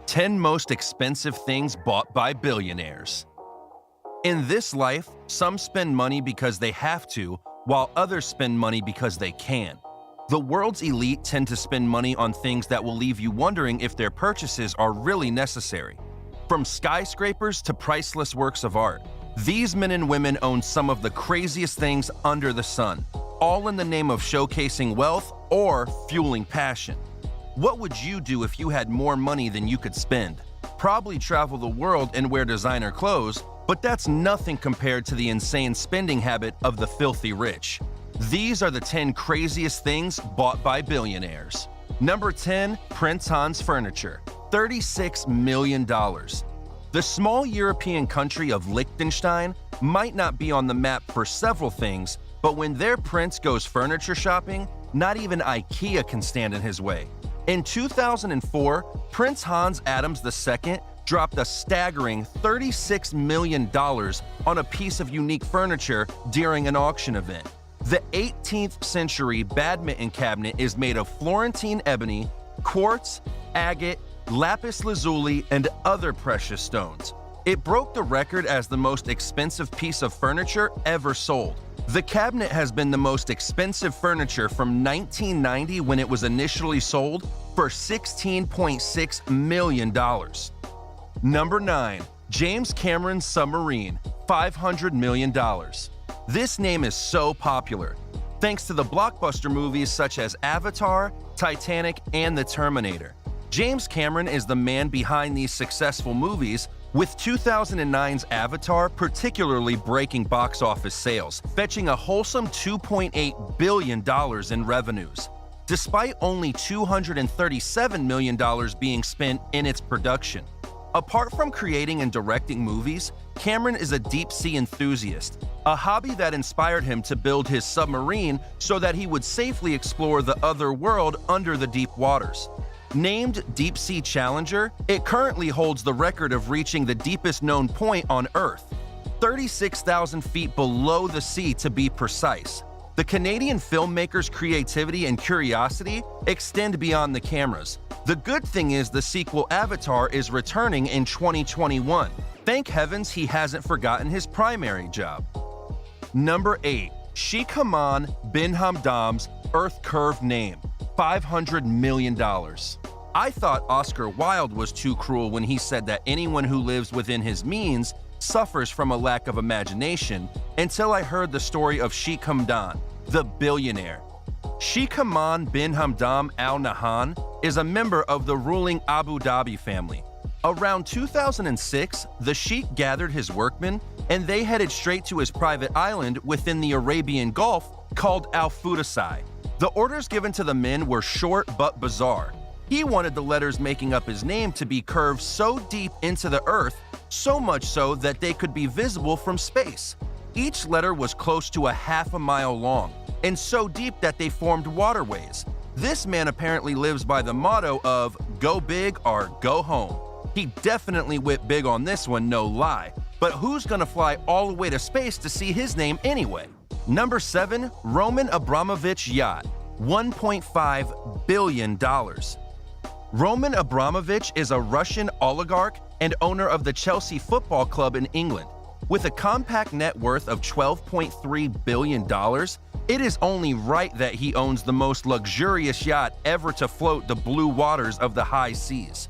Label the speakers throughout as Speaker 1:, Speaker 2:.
Speaker 1: 10 most expensive things bought by billionaires. In this life, some spend money because they have to, while others spend money because they can. The world's elite tend to spend money on things that will leave you wondering if their purchases are really necessary. From skyscrapers to priceless works of art, these men and women own some of the craziest things under the sun, all in the name of showcasing wealth or fueling passion. What would you do if you had more money than you could spend? Probably travel the world and wear designer clothes, but that's nothing compared to the insane spending habit of the filthy rich. These are the 10 craziest things bought by billionaires. Number 10, Prince Hans Furniture, $36 million. The small European country of Liechtenstein might not be on the map for several things, but when their prince goes furniture shopping, not even IKEA can stand in his way. In 2004, Prince Hans Adams II dropped a staggering $36 million on a piece of unique furniture during an auction event. The 18th century badminton cabinet is made of Florentine ebony, quartz, agate, lapis lazuli, and other precious stones. It broke the record as the most expensive piece of furniture ever sold. The cabinet has been the most expensive furniture from 1990 when it was initially sold for $16.6 million. Number 9. James Cameron's submarine, $500 million. This name is so popular, thanks to the blockbuster movies such as Avatar, Titanic, and The Terminator. James Cameron is the man behind these successful movies, with 2009's Avatar particularly breaking box office sales, fetching a wholesome $2.8 billion in revenues, despite only $237 million being spent in its production. Apart from creating and directing movies, Cameron is a deep-sea enthusiast, a hobby that inspired him to build his submarine so that he would safely explore the other world under the deep waters. Named Deep Sea Challenger, it currently holds the record of reaching the deepest known point on Earth, 36,000 feet below the sea to be precise. The Canadian filmmaker's creativity and curiosity extend beyond the cameras. The good thing is the sequel Avatar is returning in 2021. Thank heavens he hasn't forgotten his primary job. Number 8. Sheikh Hamdan bin Hamdan's Earth-curved name, $500 million. I thought Oscar Wilde was too cruel when he said that anyone who lives within his means suffers from a lack of imagination until I heard the story of Sheikh Hamdan, the billionaire. Sheikh Hamdan bin Hamdan Al Nahyan is a member of the ruling Abu Dhabi family. Around 2006, the Sheikh gathered his workmen and they headed straight to his private island within the Arabian Gulf called Al Fudasai. The orders given to the men were short but bizarre. He wanted the letters making up his name to be curved so deep into the earth, so much so that they could be visible from space. Each letter was close to a half a mile long, and so deep that they formed waterways. This man apparently lives by the motto of go big or go home. He definitely went big on this one, no lie. But who's gonna fly all the way to space to see his name anyway? Number 7. Roman Abramovich yacht, $1.5 billion. Roman Abramovich is a Russian oligarch and owner of the Chelsea Football Club in England. With a compact net worth of $12.3 billion, it is only right that he owns the most luxurious yacht ever to float the blue waters of the high seas.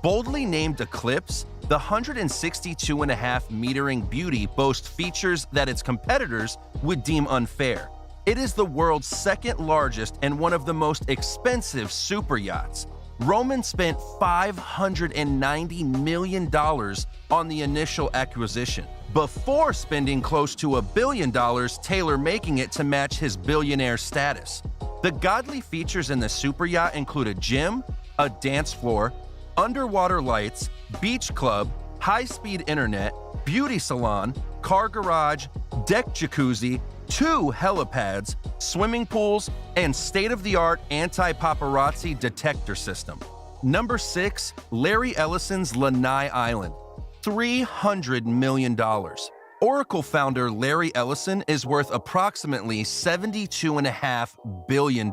Speaker 1: Boldly named Eclipse, the 162.5-metering beauty boasts features that its competitors would deem unfair. It is the world's second largest and one of the most expensive super yachts. Roman spent $590 million on the initial acquisition, before spending close to $1 billion tailor-making it to match his billionaire status. The godly features in the super yacht include a gym, a dance floor, underwater lights, beach club, high-speed internet, beauty salon, car garage, deck jacuzzi, 2 helipads, swimming pools, and state-of-the-art anti-paparazzi detector system. Number 6. Larry Ellison's Lanai Island, $300 million. Oracle founder Larry Ellison is worth approximately $72.5 billion,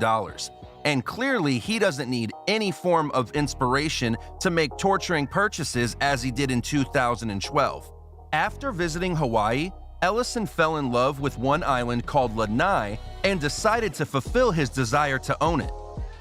Speaker 1: and clearly he doesn't need any form of inspiration to make torturing purchases as he did in 2012. After visiting Hawaii, Ellison fell in love with one island called Lanai and decided to fulfill his desire to own it.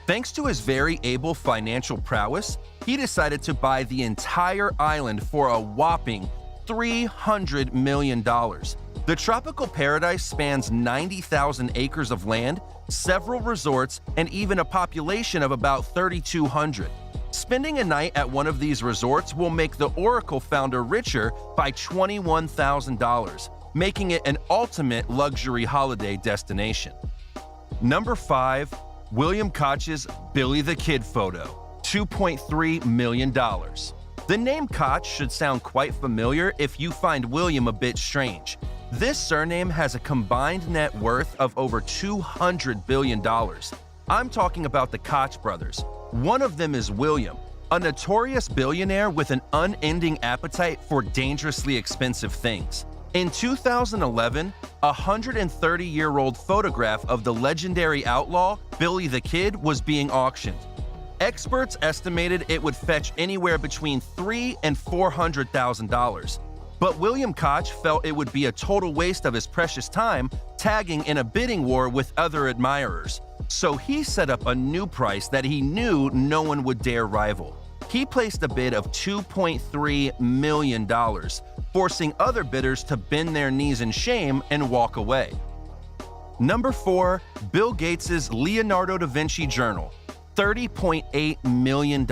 Speaker 1: Thanks to his very able financial prowess, he decided to buy the entire island for a whopping $300 million. The tropical paradise spans 90,000 acres of land, several resorts, and even a population of about 3,200. Spending a night at one of these resorts will make the Oracle founder richer by $21,000, making it an ultimate luxury holiday destination. Number 5. William Koch's Billy the Kid photo, $2.3 million. The name Koch should sound quite familiar if you find William a bit strange. This surname has a combined net worth of over $200 billion. I'm talking about the Koch brothers. One of them is William, a notorious billionaire with an unending appetite for dangerously expensive things. In 2011, a 130-year-old photograph of the legendary outlaw, Billy the Kid, was being auctioned. Experts estimated it would fetch anywhere between $300,000 and $400,000. But William Koch felt it would be a total waste of his precious time tagging in a bidding war with other admirers. So he set up a new price that he knew no one would dare rival. He placed a bid of $2.3 million, forcing other bidders to bend their knees in shame and walk away. Number 4. Bill Gates' Leonardo da Vinci Journal, $30.8 million.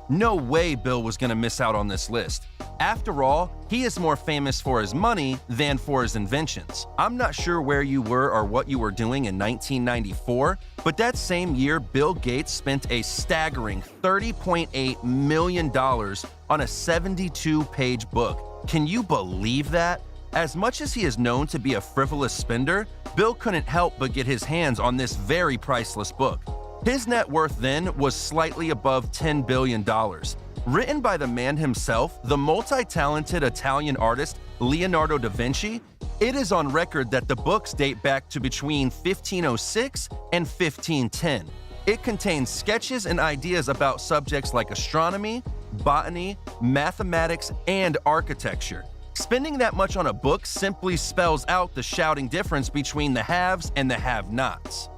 Speaker 1: No way Bill was going to miss out on this list. After all, he is more famous for his money than for his inventions. I'm not sure where you were or what you were doing in 1994, but that same year, Bill Gates spent a staggering $30.8 million on a 72-page book. Can you believe that? As much as he is known to be a frivolous spender, Bill couldn't help but get his hands on this very priceless book. His net worth then was slightly above $10 billion. Written by the man himself, the multi-talented Italian artist Leonardo da Vinci, it is on record that the books date back to between 1506 and 1510. It contains sketches and ideas about subjects like astronomy, botany, mathematics, and architecture. Spending that much on a book simply spells out the shouting difference between the haves and the have-nots.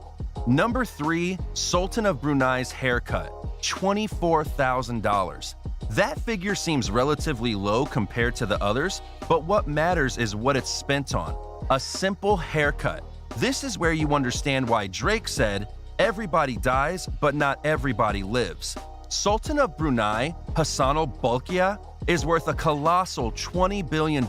Speaker 1: Number 3. Sultan of Brunei's haircut, $24,000. That figure seems relatively low compared to the others, but what matters is what it's spent on. A simple haircut. This is where you understand why Drake said, "Everybody dies, but not everybody lives." Sultan of Brunei, Hassan al-Bolkiah, is worth a colossal $20 billion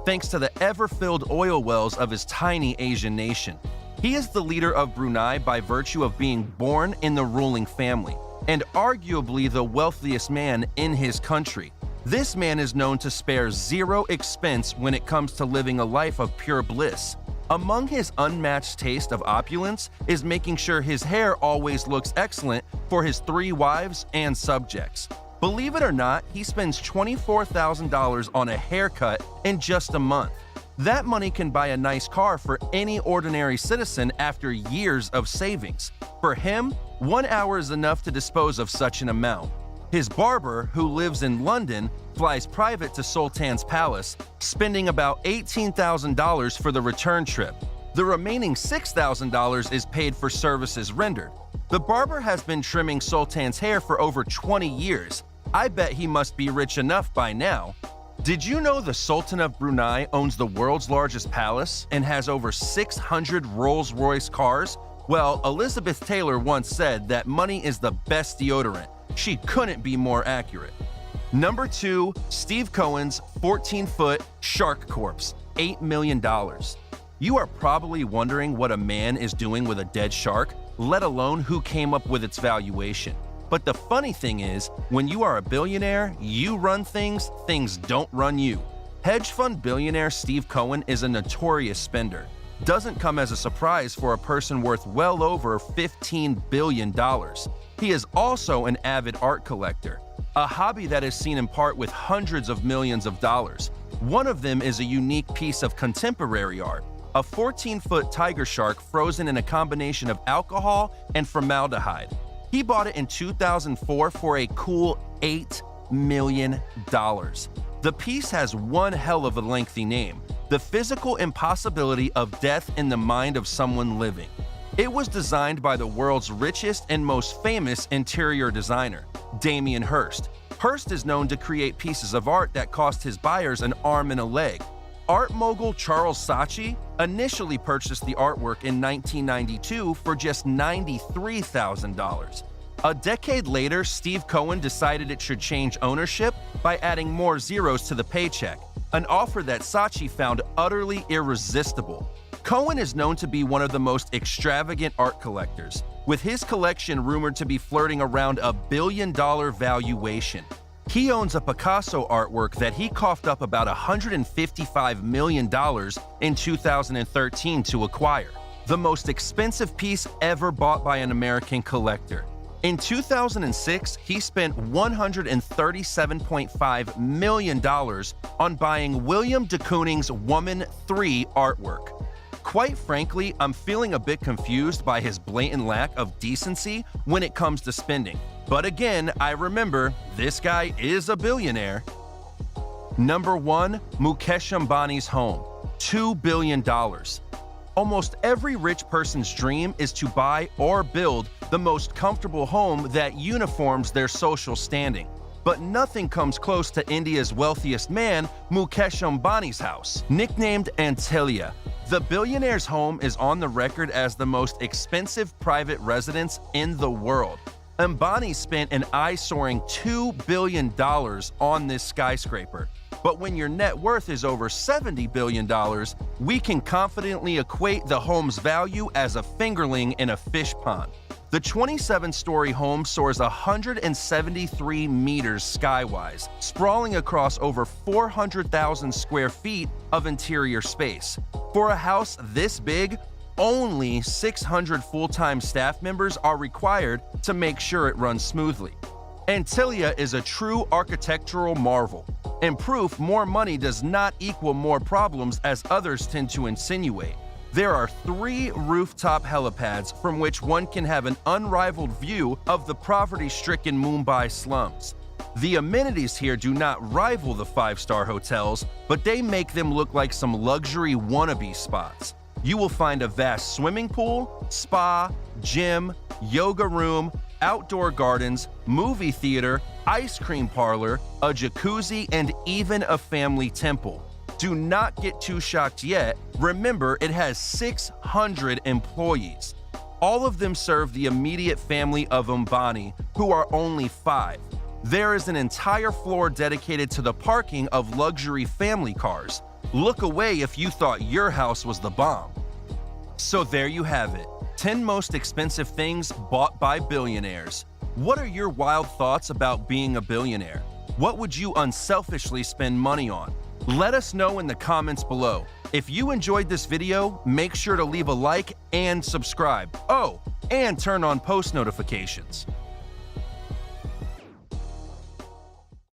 Speaker 1: thanks to the ever-filled oil wells of his tiny Asian nation. He is the leader of Brunei by virtue of being born in the ruling family, and arguably the wealthiest man in his country. This man is known to spare zero expense when it comes to living a life of pure bliss. Among his unmatched taste of opulence is making sure his hair always looks excellent for his 3 wives and subjects. Believe it or not, he spends $24,000 on a haircut in just a month. That money can buy a nice car for any ordinary citizen after years of savings. For him, 1 hour is enough to dispose of such an amount. His barber, who lives in London, flies private to Sultan's palace, spending about $18,000 for the return trip. The remaining $6,000 is paid for services rendered. The barber has been trimming Sultan's hair for over 20 years. I bet he must be rich enough by now. Did you know the Sultan of Brunei owns the world's largest palace and has over 600 Rolls-Royce cars? Well, Elizabeth Taylor once said that money is the best deodorant. She couldn't be more accurate. Number 2. Steve Cohen's 14-foot shark corpse, $8 million. You are probably wondering what a man is doing with a dead shark, let alone who came up with its valuation. But the funny thing is, when you are a billionaire, you run things, things don't run you. Hedge fund billionaire Steve Cohen is a notorious spender. Doesn't come as a surprise for a person worth well over $15 billion. He is also an avid art collector, a hobby that is seen in part with hundreds of millions of dollars. One of them is a unique piece of contemporary art. a 14-foot tiger shark frozen in a combination of alcohol and formaldehyde. He bought it in 2004 for a cool $8 million. The piece has one hell of a lengthy name: The Physical Impossibility of Death in the Mind of Someone Living. It was designed by the world's richest and most famous interior designer, Damien Hirst. Hirst is known to create pieces of art that cost his buyers an arm and a leg. Art mogul Charles Saatchi initially purchased the artwork in 1992 for just $93,000. A decade later, Steve Cohen decided it should change ownership by adding more zeros to the paycheck, an offer that Saatchi found utterly irresistible. Cohen is known to be one of the most extravagant art collectors, with his collection rumored to be flirting around $1 billion valuation. He owns a Picasso artwork that he coughed up about $155 million in 2013 to acquire, the most expensive piece ever bought by an American collector. In 2006, he spent $137.5 million on buying William de Kooning's Woman 3 artwork. Quite frankly, I'm feeling a bit confused by his blatant lack of decency when it comes to spending. But again, I remember, this guy is a billionaire. Number 1, Mukesh Ambani's home, $2 billion. Almost every rich person's dream is to buy or build the most comfortable home that uniforms their social standing. But nothing comes close to India's wealthiest man, Mukesh Ambani's house. Nicknamed Antilia, the billionaire's home is on the record as the most expensive private residence in the world. Ambani spent an eye-soaring $2 billion on this skyscraper. But when your net worth is over $70 billion, we can confidently equate the home's value as a fingerling in a fish pond. The 27-story home soars 173 meters skywise, sprawling across over 400,000 square feet of interior space. For a house this big, only 600 full-time staff members are required to make sure it runs smoothly. Antilia is a true architectural marvel, and proof more money does not equal more problems as others tend to insinuate. There are 3 rooftop helipads from which one can have an unrivaled view of the poverty-stricken Mumbai slums. The amenities here do not rival the 5-star hotels, but they make them look like some luxury wannabe spots. You will find a vast swimming pool, spa, gym, yoga room, outdoor gardens, movie theater, ice cream parlor, a jacuzzi, and even a family temple. Do not get too shocked yet. Remember, it has 600 employees. All of them serve the immediate family of Ambani, who are only 5. There is an entire floor dedicated to the parking of luxury family cars. Look away if you thought your house was the bomb. So there you have it. 10 most expensive things bought by billionaires. What are your wild thoughts about being a billionaire? What would you unselfishly spend money on? Let us know in the comments below. If you enjoyed this video, make sure to leave a like and subscribe. Oh, and turn on post notifications.